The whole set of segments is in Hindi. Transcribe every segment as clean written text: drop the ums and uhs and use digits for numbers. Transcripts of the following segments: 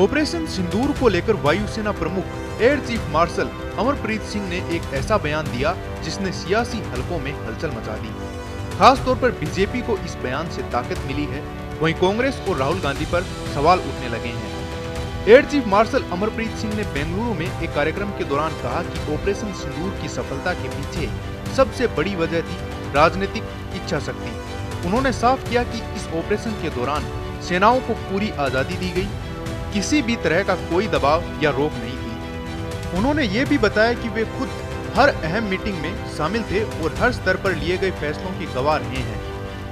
ऑपरेशन सिंदूर को लेकर वायुसेना प्रमुख air chief marshal Amarpreet Singh ने एक ऐसा बयान दिया जिसने सियासी हलकों में हलचल मचा दी। खास तौर पर बीजेपी को इस बयान से ताकत मिली है, वहीं कांग्रेस और राहुल गांधी पर सवाल उठने लगे हैं। Air chief marshal Amarpreet Singh ने बेंगलुरु में एक कार्यक्रम के दौरान कहा कि ऑपरेशन सिंदूर की सफलता के पीछे सबसे बड़ी वजह थी राजनीतिक इच्छा शक्ति। उन्होंने साफ किया कि इस ऑपरेशन के दौरान सेनाओं को पूरी आजादी दी गई, किसी भी तरह का कोई दबाव या रोक नहीं थी। उन्होंने ये भी बताया कि वे खुद हर अहम मीटिंग में शामिल थे और हर स्तर पर लिए गए फैसलों की गवाह रहे हैं।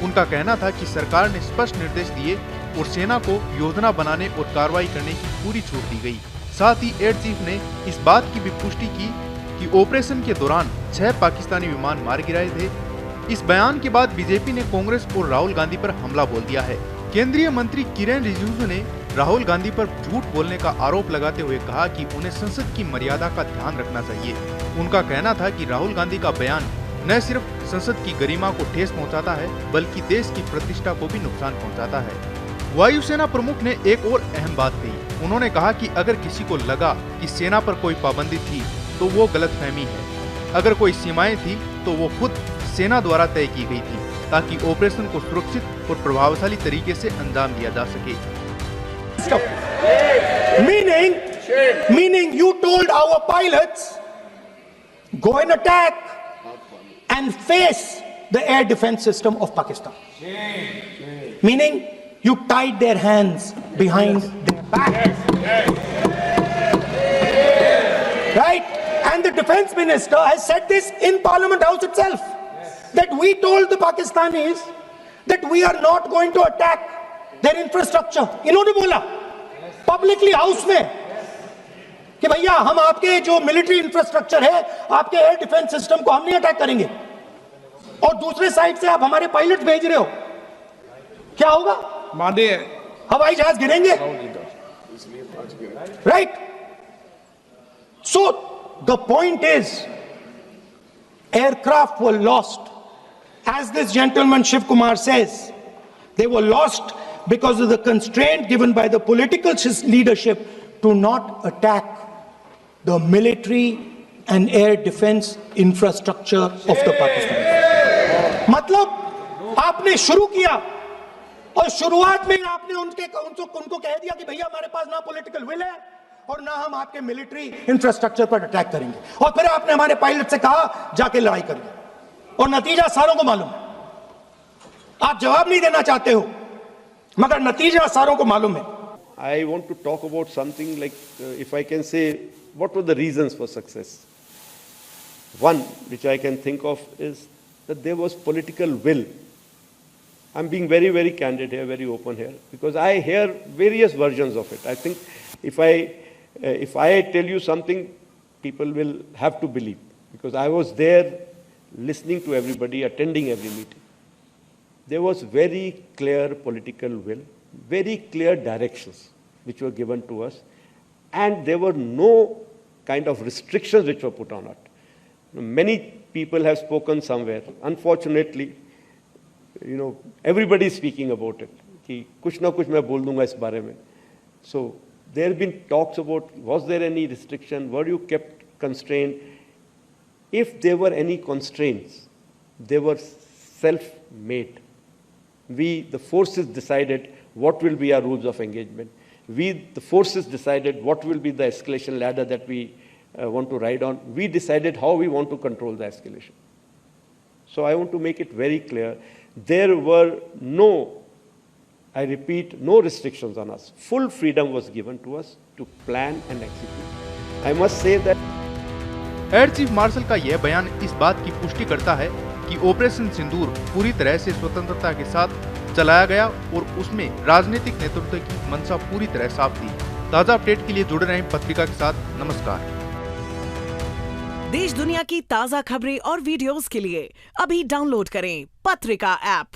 उनका कहना था कि सरकार ने स्पष्ट निर्देश दिए और सेना को योजना बनाने और कार्रवाई करने की पूरी छूट दी गई। साथ ही एयर चीफ ने इस बात की भी पुष्टि की कि ऑपरेशन के दौरान 6 पाकिस्तानी विमान मार गिराए थे। इस बयान के बाद बीजेपी ने कांग्रेस और राहुल गांधी पर हमला बोल दिया है। केंद्रीय मंत्री किरेन रिजिजू ने राहुल गांधी पर झूठ बोलने का आरोप लगाते हुए कहा कि उन्हें संसद की मर्यादा का ध्यान रखना चाहिए। उनका कहना था कि राहुल गांधी का बयान न सिर्फ संसद की गरिमा को ठेस पहुंचाता है, बल्कि देश की प्रतिष्ठा को भी नुकसान पहुंचाता है। वायुसेना प्रमुख ने एक और अहम बात कही। उन्होंने कहा कि अगर किसी को लगा कि सेना पर कोई पाबंदी थी तो वो गलतफहमी है। अगर कोई सीमाएं थी तो वो खुद सेना द्वारा तय की गई थी, ताकि ऑपरेशन को सुरक्षित और प्रभावशाली तरीके से अंजाम दिया जा सके। Meaning you told our pilots go and attack and face the air defense system of Pakistan. Meaning you tied their hands behind their back. Right? And the defense minister has said this in Parliament House itself, that we told the Pakistanis that we are not going to attack their infrastructure. इन्होंने बोला पब्लिकली हाउस में कि भैया हम आपके जो मिलिट्री इंफ्रास्ट्रक्चर है, आपके एयर डिफेंस सिस्टम को हम नहीं अटैक करेंगे। और दूसरे साइड से आप हमारे पायलट भेज रहे हो, क्या होगा? मानिए हवाई जहाज गिरेंगे, right? So the point is aircraft were lost, as this gentleman Shiv Kumar says. They were lost because of the constraint given by the political leadership to not attack the military and air defense infrastructure of the Pakistan. मतलब आपने शुरू किया और शुरुआत में आपने उनको कह दिया कि भैया हमारे पास ना पॉलिटिकल विल है और ना हम आपके मिलिट्री इंफ्रास्ट्रक्चर पर अटैक करेंगे, और फिर आपने हमारे पायलट से कहा जाके लड़ाई करिए, और नतीजा सारों को मालूम है। आप जवाब नहीं देना चाहते हो, मगर नतीजा सारों को मालूम है। I want to talk about something like, if I can say, what were the reasons for success? One, which I can think of, is that there was political will. I'm being very, very candid here, very open here, because I hear various versions of it. I think if I tell you something, people will have to believe, because I was there listening to everybody, attending every meeting. There was very clear political will, very clear directions which were given to us, and there were no kind of restrictions which were put on it. Many people have spoken somewhere. Unfortunately, everybody is speaking about it. कि कुछ ना कुछ मैं बोल दूंगा इस बारे में. So there have been talks about, was there any restriction? Were you kept constrained? If there were any constraints, they were self-made. We, the forces, decided what will be our rules of engagement. We, the forces, decided what will be the escalation ladder that we want to ride on. We decided how we want to control the escalation. So I want to make it very clear. There were no, I repeat, no restrictions on us. Full freedom was given to us to plan and execute. I must say that air chief marshal का यह बयान इस बात की पुष्टि करता है कि ऑपरेशन सिंदूर पूरी तरह से स्वतंत्रता के साथ चलाया गया और उसमें राजनीतिक नेतृत्व की मंशा पूरी तरह साफ थी। ताजा अपडेट के लिए जुड़े रहें पत्रिका के साथ। नमस्कार। देश दुनिया की ताजा खबरें और वीडियोस के लिए अभी डाउनलोड करें पत्रिका ऐप।